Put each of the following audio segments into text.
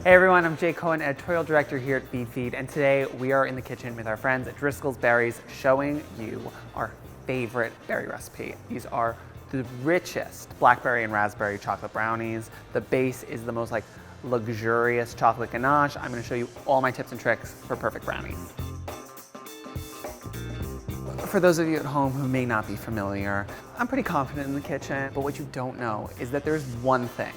Hey everyone, I'm Jay Cohen, editorial director here at Feedfeed, and today we are in the kitchen with our friends at Driscoll's Berries showing you our favorite berry recipe. These are the richest blackberry and raspberry chocolate brownies. The base is the most luxurious chocolate ganache. I'm going to show you all my tips and tricks for perfect brownies. For those of you at home who may not be familiar, I'm pretty confident in the kitchen, but what you don't know is that there's one thing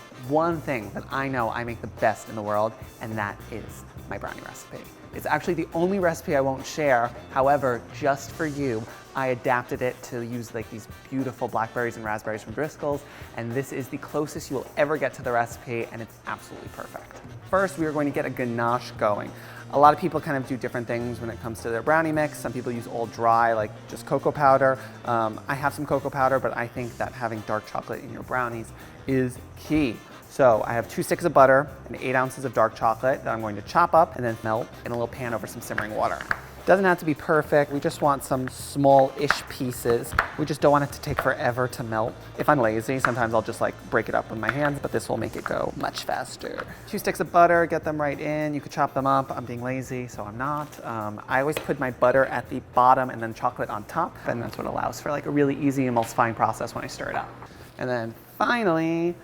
that I know I make the best in the world, and that is my brownie recipe. It's actually the only recipe I won't share. However, just for you, I adapted it to use these beautiful blackberries and raspberries from Driscoll's, and this is the closest you will ever get to the recipe, and it's absolutely perfect. First, we are going to get a ganache going. A lot of people kind of do different things when it comes to their brownie mix. Some people use all dry, like just cocoa powder. I have some cocoa powder, but I think that having dark chocolate in your brownies is key. So I have 2 sticks of butter and 8 ounces of dark chocolate that I'm going to chop up and then melt in a little pan over some simmering water. Doesn't have to be perfect. We just want some small-ish pieces. We just don't want it to take forever to melt. If I'm lazy, sometimes I'll just break it up with my hands, but this will make it go much faster. 2 sticks of butter, get them right in. You could chop them up. I'm being lazy, so I'm not. I always put my butter at the bottom and then chocolate on top, and that's what allows for a really easy emulsifying process when I stir it up. And then finally,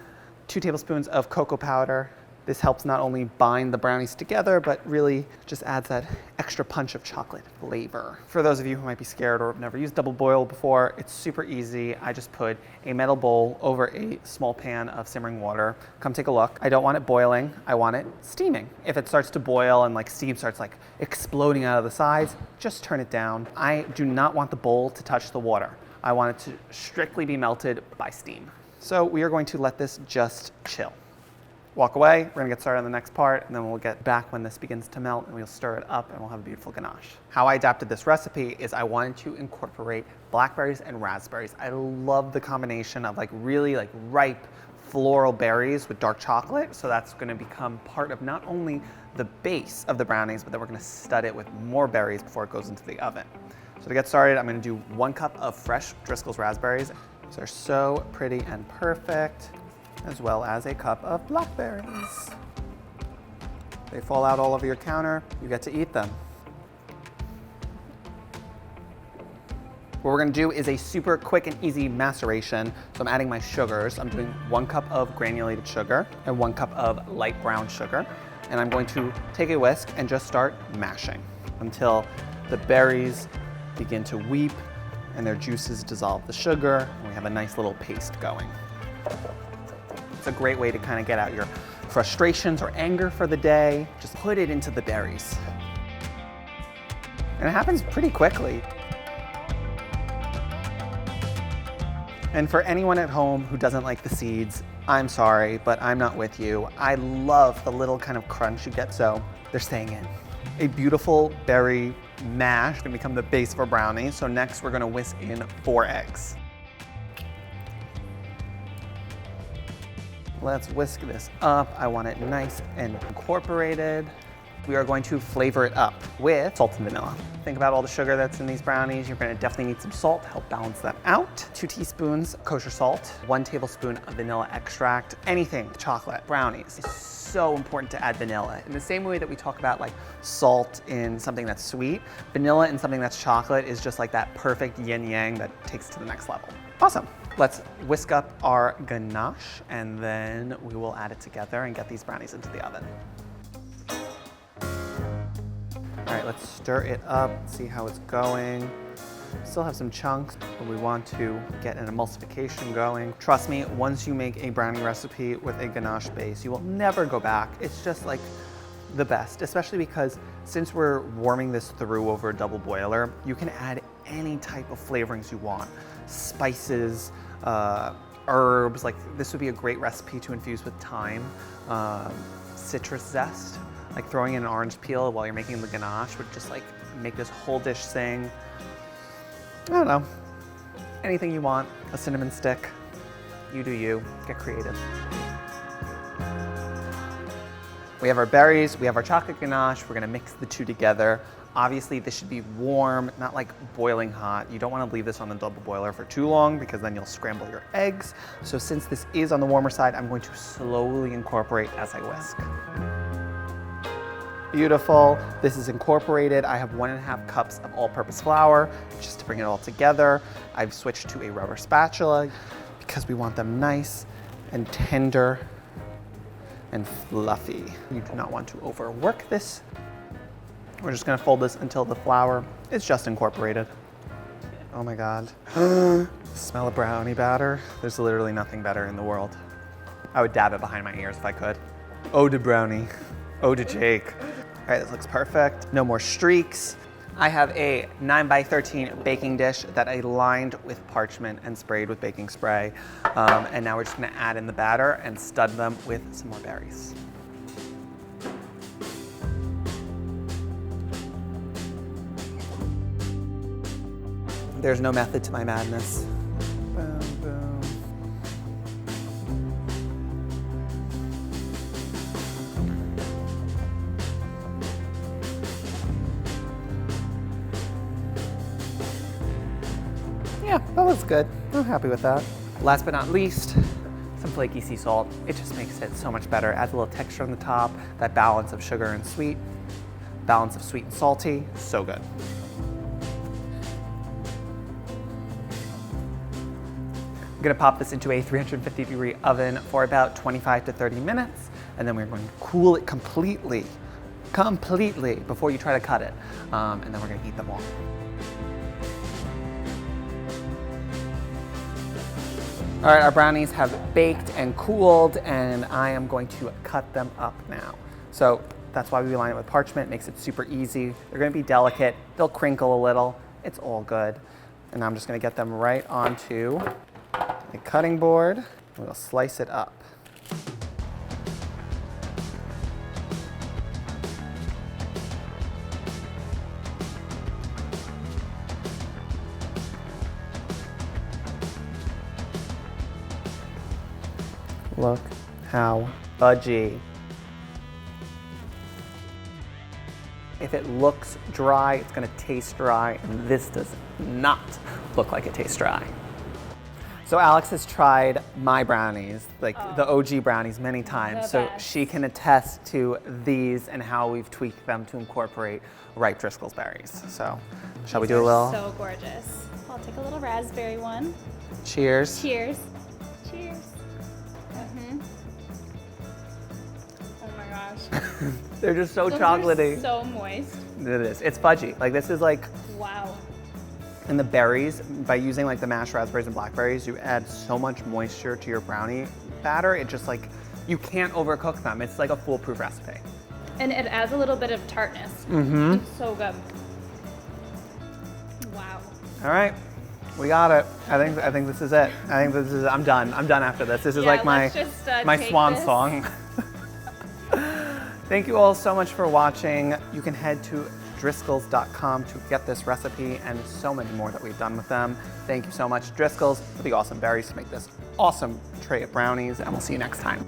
2 tablespoons of cocoa powder. This helps not only bind the brownies together, but really just adds that extra punch of chocolate flavor. For those of you who might be scared or have never used double boil before, it's super easy. I just put a metal bowl over a small pan of simmering water. Come take a look. I don't want it boiling, I want it steaming. If it starts to boil and steam starts exploding out of the sides, just turn it down. I do not want the bowl to touch the water. I want it to strictly be melted by steam. So we are going to let this just chill. Walk away, we're gonna get started on the next part, and then we'll get back when this begins to melt, and we'll stir it up, and we'll have a beautiful ganache. How I adapted this recipe is I wanted to incorporate blackberries and raspberries. I love the combination of really ripe floral berries with dark chocolate, so that's gonna become part of not only the base of the brownies, but then we're gonna stud it with more berries before it goes into the oven. So to get started, I'm gonna do 1 cup of fresh Driscoll's raspberries. These are so pretty and perfect, as well as a cup of blackberries. They fall out all over your counter, you get to eat them. What we're gonna do is a super quick and easy maceration. So I'm adding my sugars. I'm doing 1 cup of granulated sugar and 1 cup of light brown sugar. And I'm going to take a whisk and just start mashing until the berries begin to weep and their juices dissolve the sugar, and we have a nice little paste going. It's a great way to kind of get out your frustrations or anger for the day. Just put it into the berries. And it happens pretty quickly. And for anyone at home who doesn't like the seeds, I'm sorry, but I'm not with you. I love the little kind of crunch you get, so they're staying in. A beautiful berry mash can become the base of a brownie. So next we're gonna whisk in 4 eggs. Let's whisk this up. I want it nice and incorporated. We are going to flavor it up with salt and vanilla. Think about all the sugar that's in these brownies. You're gonna definitely need some salt to help balance that out. 2 teaspoons kosher salt, 1 tablespoon of vanilla extract. Anything, chocolate, brownies. It's so important to add vanilla. In the same way that we talk about salt in something that's sweet, vanilla in something that's chocolate is just that perfect yin yang that takes it to the next level. Awesome. Let's whisk up our ganache, and then we will add it together and get these brownies into the oven. All right, let's stir it up, see how it's going. Still have some chunks, but we want to get an emulsification going. Trust me, once you make a brownie recipe with a ganache base, you will never go back. It's just the best, especially because since we're warming this through over a double boiler, you can add any type of flavorings you want. Spices, herbs, this would be a great recipe to infuse with thyme, citrus zest, throwing in an orange peel while you're making the ganache would just make this whole dish sing. I don't know, anything you want, a cinnamon stick, you do you, get creative. We have our berries, we have our chocolate ganache, we're gonna mix the two together. Obviously this should be warm, not boiling hot. You don't wanna leave this on the double boiler for too long because then you'll scramble your eggs. So since this is on the warmer side, I'm going to slowly incorporate as I whisk. beautiful. This is incorporated. I have 1.5 cups of all-purpose flour just to bring it all together. I've switched to a rubber spatula because we want them nice and tender and fluffy. You do not want to overwork this. We're just gonna fold this until the flour is just incorporated. Oh my God. Smell of brownie batter. There's literally nothing better in the world. I would dab it behind my ears if I could. Ode to brownie. Ode to Jake. All right, this looks perfect. No more streaks. I have a 9x13 baking dish that I lined with parchment and sprayed with baking spray. And now we're just gonna add in the batter and stud them with some more berries. There's no method to my madness. Boom, boom. Yeah, that looks good. I'm happy with that. Last but not least, some flaky sea salt. It just makes it so much better. Adds a little texture on the top, that balance of sugar and sweet, balance of sweet and salty, so good. I'm gonna pop this into a 350-degree oven for about 25 to 30 minutes, and then we're going to cool it completely before you try to cut it. And then we're gonna eat them all. All right, our brownies have baked and cooled, and I am going to cut them up now. So that's why we line it with parchment, makes it super easy. They're gonna be delicate, they'll crinkle a little, it's all good. And I'm just gonna get them right onto a cutting board, and we'll slice it up. Look how fudgy. If it looks dry, it's gonna taste dry, and this does not look like it tastes dry. So Alex has tried my brownies, like the OG brownies, many times. So she can attest to these and how we've tweaked them to incorporate ripe Driscoll's berries. So shall we do a little? So gorgeous. I'll take a little raspberry one. Cheers. Cheers. Cheers. Oh my gosh. They're just so Those chocolatey. are so moist. It is. It's fudgy. Like this is like, Wow. and the berries, by using like the mashed raspberries and blackberries, you add so much moisture to your brownie batter. It just like, you can't overcook them. It's like a foolproof recipe. And it adds a little bit of tartness. It's so good. Wow. All right, we got it. I think this is it. I think this is, I'm done. I'm done after this. This is like my swan song. Thank you all so much for watching. You can head to Driscolls.com to get this recipe and so many more that we've done with them. Thank you so much, Driscolls, for the awesome berries to make this awesome tray of brownies, and we'll see you next time.